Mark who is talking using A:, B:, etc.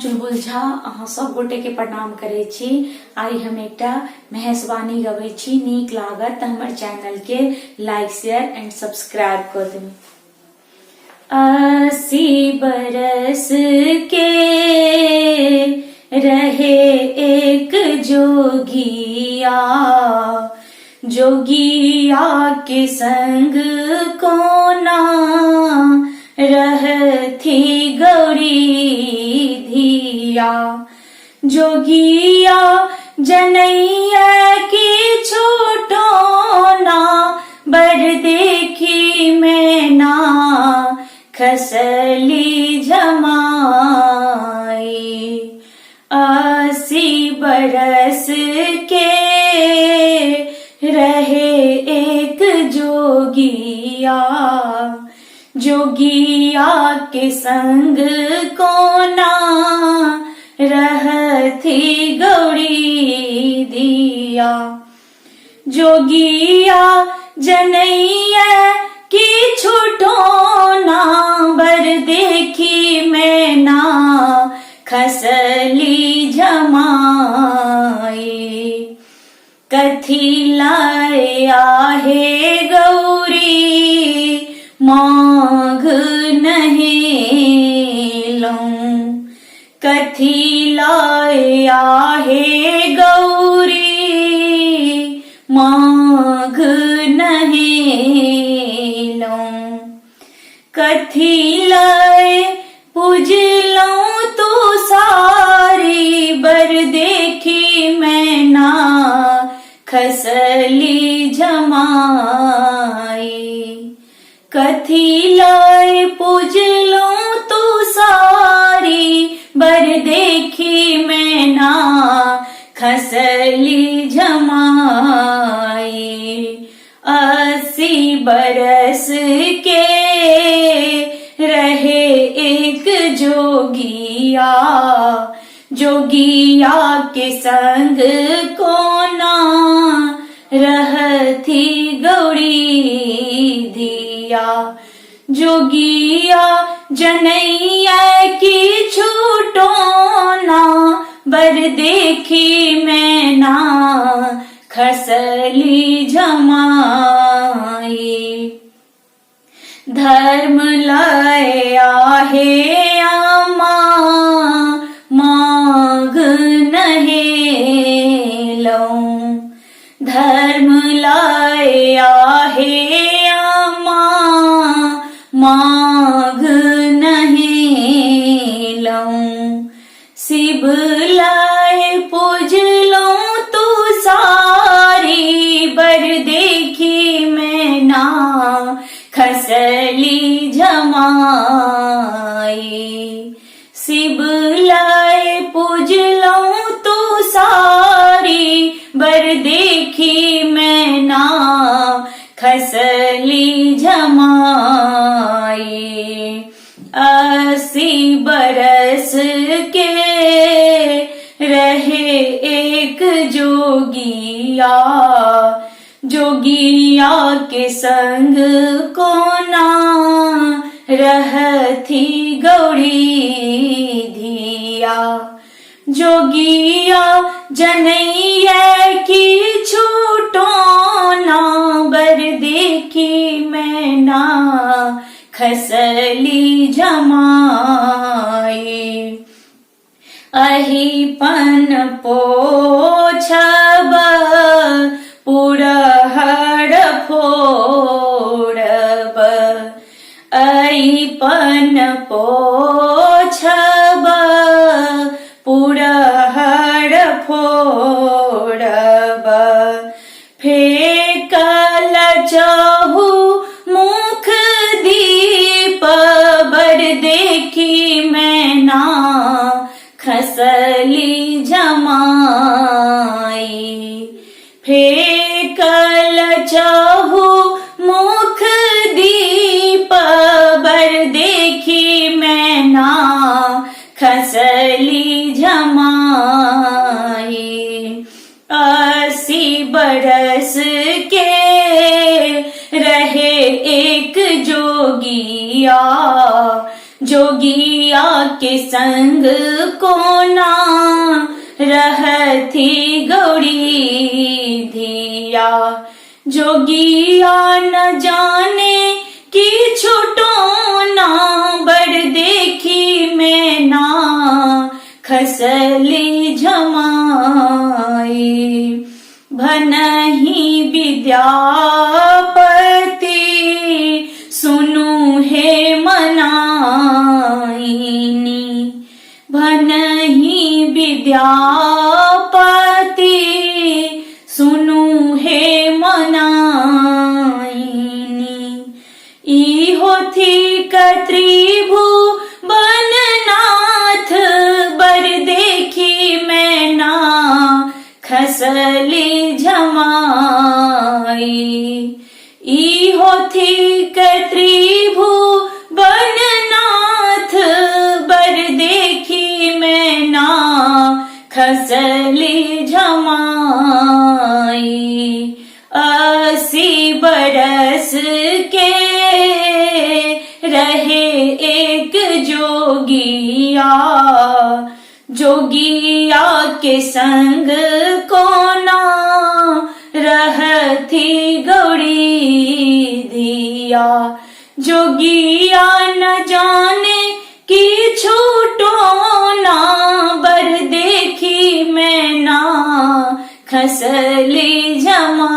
A: चुलबुल झा अहाँ सब गोटे के प्रणाम करे छी। आई हम एकटा महेशवाणी गबै छी, नीक लागत त हमर चैनल के लाइक शेयर एंड सब्सक्राइब कर देबै। 80 बरस के रहे एक जोगिया, जोगिया के संग कोना रहती गौरी धिया। जोगिया जनैया की छोटो ना बर देखी मैना खसली जमाई। 80 बरस के रहे एक जोगिया, जोगिया के संग कोना रहती गौरी दिया। जोगिया जनैया की छूटो ना बर देखी मैना खसली जमाई। कथी लाया है गौरी मांग नहीं लूं, कथी लाया है गौरी मांग नहीं लूं। कथी लाए पूजलूं तू सारी बर देखी मैना खसली जमाई। कथी लाए पूजलूं तू सारी बर देखी मैना खसली जमाई। 80 बरस के रहे एक जोगिया, जोगिया के संग कोना रहती गौरी धिया। जोगिया जनैया की छूटो ना बर देखी मैना खसली जमाई। धर्म लाया है आमा मांग नहीं लूं। धर्म लाया है आमा मांग नहीं लूं। शिव लाए पूजलूं तू सारी बर देखी मैना खसली जमाई। शिव लाए पूजलूं तू सारी बर देखी मैना खसली जमाई। 80 बरस के रहे एक जोगिया, जोगिया के संग कोना रहती गौरी धिया। जोगिया जनैया की छूटो ना बर देखी मैना खसली जमाई। अहिपन पोछब पुरहर फोड़ब, अहिपन पोछब पुरहर फोड़ब। फेकल चाहू मुख दीप बर देखी मैना खसली जमाई। फेकल चाहू मुख दीप बर देखी मैना खसली जमाई। 80 बरस के रहे एक जोगिया, जोगिया के संग कोना रहती गौरी धिया। जोगिया न जाने कि छूटो ना बड़ देखी मैं ना खसली झमाई। भनहि विद्यापति सुनु हे मनाइनी। भनहि विद्यापति सुनु हे मनाइनी। इहो थी त्रिभुवननाथ बर देखी मैं ना खसली झमाई। इहो थी त्रिभुवननाथ बर देखी मैं ना खसली झमाई। 80 बरस के रहे एक जोगिया। जोगिया के संग कोना रहती गौरी धिया। जोगिया न जाने कि छूटो ना बर देखी मैं ना खसली झमा।